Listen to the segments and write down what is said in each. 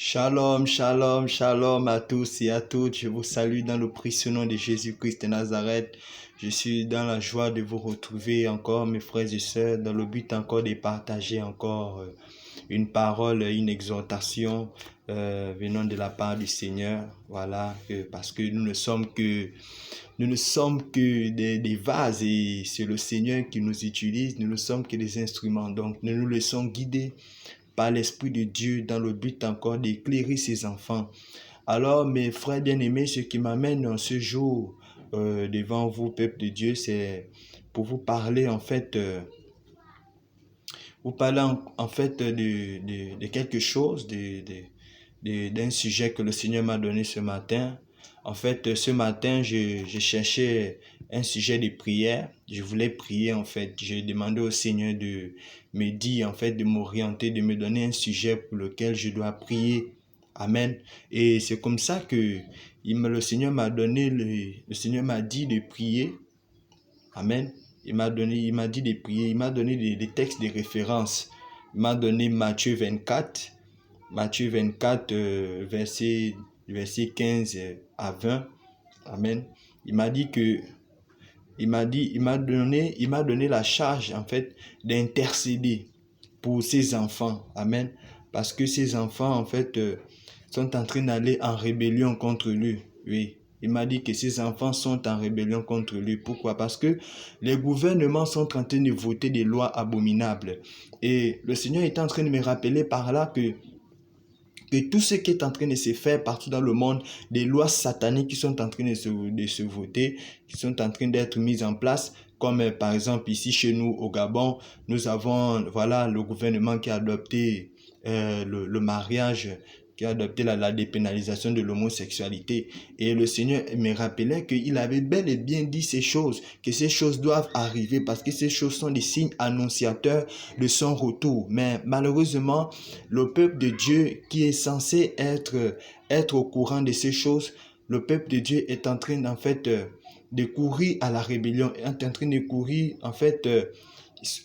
Shalom, shalom, shalom à tous et à toutes. Je vous salue dans le précieux nom de Jésus-Christ de Nazareth. Je suis dans la joie de vous retrouver encore, mes frères et sœurs, dans le but encore de partager encore une parole, une exhortation venant de la part du Seigneur. Voilà, parce que nous ne sommes que des vases et c'est le Seigneur qui nous utilise. Nous ne sommes que des instruments. Donc, nous nous laissons guider par l'Esprit de Dieu dans le but encore d'éclairer ses enfants. Alors, mes frères bien-aimés, ce qui m'amène en ce jour devant vous, peuple de Dieu, c'est pour vous parler en fait, de quelque chose, d'un sujet que le Seigneur m'a donné ce matin. En fait, ce matin, je cherchais un sujet de prière. Je voulais prier, en fait. J'ai demandé au Seigneur de me dire, en fait, de m'orienter, de me donner un sujet pour lequel je dois prier. Amen. Et c'est comme ça que le Seigneur m'a donné, le Seigneur m'a dit de prier. Amen. Il m'a dit de prier. Il m'a donné des textes de référence. Il m'a donné Matthieu 24, verset 15 à 20. Amen. Il m'a donné la charge, en fait, d'intercéder pour ses enfants. Amen. Parce que ces enfants, en fait, sont en train d'aller en rébellion contre lui. Oui. Il m'a dit que ses enfants sont en rébellion contre lui. Pourquoi? Parce que les gouvernements sont en train de voter des lois abominables. Et le Seigneur est en train de me rappeler par là que tout ce qui est en train de se faire partout dans le monde, des lois sataniques qui sont en train de se voter, qui sont en train d'être mises en place, comme par exemple ici chez nous au Gabon, nous avons le gouvernement qui a adopté le mariage, qui a adopté la dépénalisation de l'homosexualité. Et le Seigneur me rappelait qu'il avait bel et bien dit ces choses, que ces choses doivent arriver parce que ces choses sont des signes annonciateurs de son retour. Mais malheureusement, le peuple de Dieu qui est censé être au courant de ces choses, le peuple de Dieu est en train, en fait, de courir à la rébellion, est en train de courir, en fait,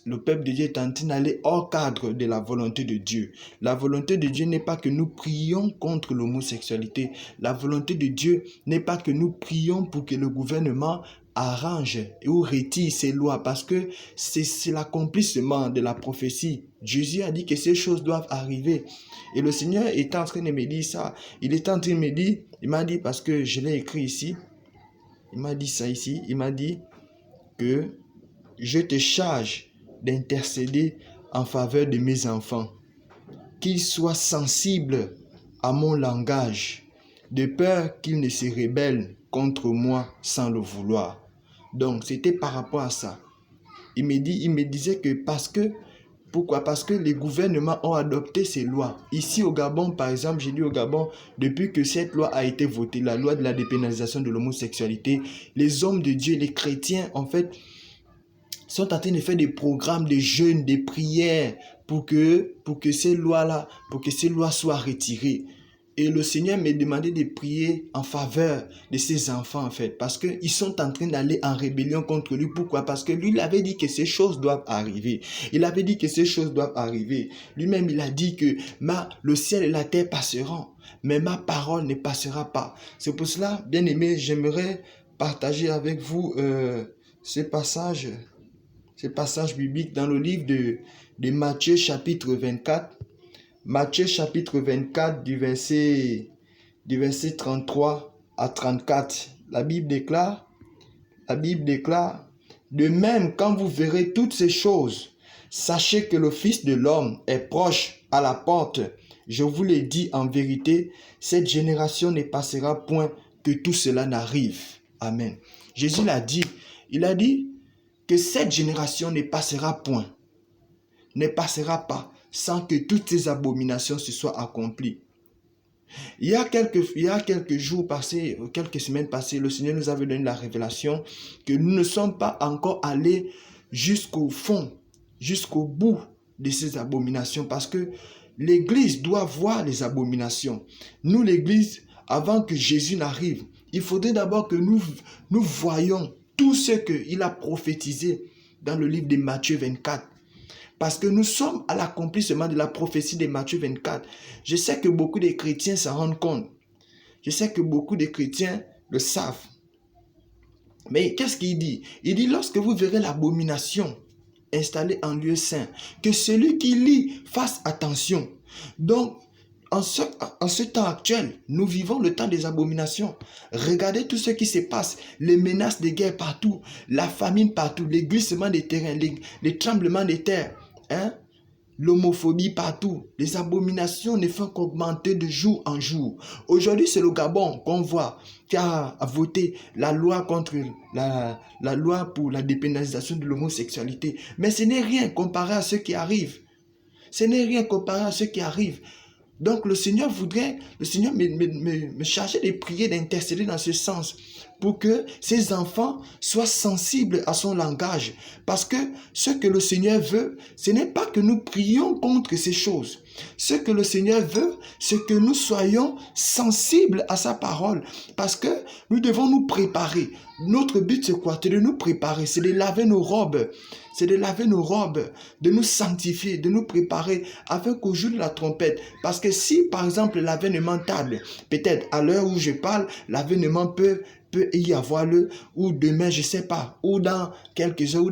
le peuple de Dieu est en train d'aller hors cadre de la volonté de Dieu. La volonté de Dieu n'est pas que nous prions contre l'homosexualité. La volonté de Dieu n'est pas que nous prions pour que le gouvernement arrange ou retire ces lois parce que c'est l'accomplissement de la prophétie. Jésus a dit que ces choses doivent arriver. Et le Seigneur est en train de me dire ça. Il est en train de me dire, il m'a dit parce que je l'ai écrit ici, il m'a dit ça ici, il m'a dit que je te charge d'intercéder en faveur de mes enfants, qu'ils soient sensibles à mon langage, de peur qu'ils ne se rebellent contre moi sans le vouloir. Donc, c'était par rapport à ça. Il me disait que pourquoi? Parce que les gouvernements ont adopté ces lois. Ici au Gabon, par exemple, j'ai dit au Gabon, depuis que cette loi a été votée, la loi de la dépénalisation de l'homosexualité, les hommes de Dieu, les chrétiens, en fait, sont en train de faire des programmes de jeûne, des prières pour que ces lois-là, pour que ces lois soient retirées. Et le Seigneur m'a demandé de prier en faveur de ses enfants, en fait, parce qu'ils sont en train d'aller en rébellion contre lui. Pourquoi? Parce que lui, il avait dit que ces choses doivent arriver. Il avait dit que ces choses doivent arriver. Lui-même, il a dit que le ciel et la terre passeront, mais ma parole ne passera pas. C'est pour cela, bien aimé, j'aimerais partager avec vous ces passages bibliques dans le livre de Matthieu chapitre 24. Matthieu chapitre 24 du verset 33 à 34. La Bible déclare, de même quand vous verrez toutes ces choses, sachez que le Fils de l'homme est proche à la porte. Je vous le dis en vérité, cette génération ne passera point que tout cela n'arrive. Amen. Jésus l'a dit. Il a dit que cette génération ne passera pas sans que toutes ces abominations se soient accomplies. Il y a quelques jours passés, quelques semaines passées, le Seigneur nous avait donné la révélation que nous ne sommes pas encore allés jusqu'au fond, jusqu'au bout de ces abominations parce que l'Église doit voir les abominations. Nous, l'Église, avant que Jésus n'arrive, il faudrait d'abord que nous voyions tout ce qu'il a prophétisé dans le livre de Matthieu 24. Parce que nous sommes à l'accomplissement de la prophétie de Matthieu 24. Je sais que beaucoup de chrétiens s'en rendent compte. Je sais que beaucoup de chrétiens le savent. Mais qu'est-ce qu'il dit? Il dit, lorsque vous verrez l'abomination installée en lieu saint, que celui qui lit fasse attention. Donc, en ce temps actuel, nous vivons le temps des abominations. Regardez tout ce qui se passe, les menaces de guerre partout, la famine partout, les glissements des terrains, les tremblements de terre, l'homophobie partout. Les abominations ne font qu'augmenter de jour en jour. Aujourd'hui, c'est le Gabon qu'on voit qui a voté la loi contre la loi pour la dépénalisation de l'homosexualité. Mais ce n'est rien comparé à ce qui arrive. Ce n'est rien comparé à ce qui arrive. Donc le Seigneur me chargeait de prier, d'intercéder dans ce sens pour que ces enfants soient sensibles à son langage. Parce que ce que le Seigneur veut, ce n'est pas que nous prions contre ces choses. Ce que le Seigneur veut, c'est que nous soyons sensibles à sa parole. Parce que nous devons nous préparer. Notre but, c'est quoi? C'est de nous préparer, c'est de laver nos robes. C'est de laver nos robes, de nous sanctifier, de nous préparer afin qu'au jour de la trompette. Parce que si, par exemple, l'avènement tarde, peut-être à l'heure où je parle, l'avènement peut y avoir ou demain, je ne sais pas, ou dans quelques heures, ou dans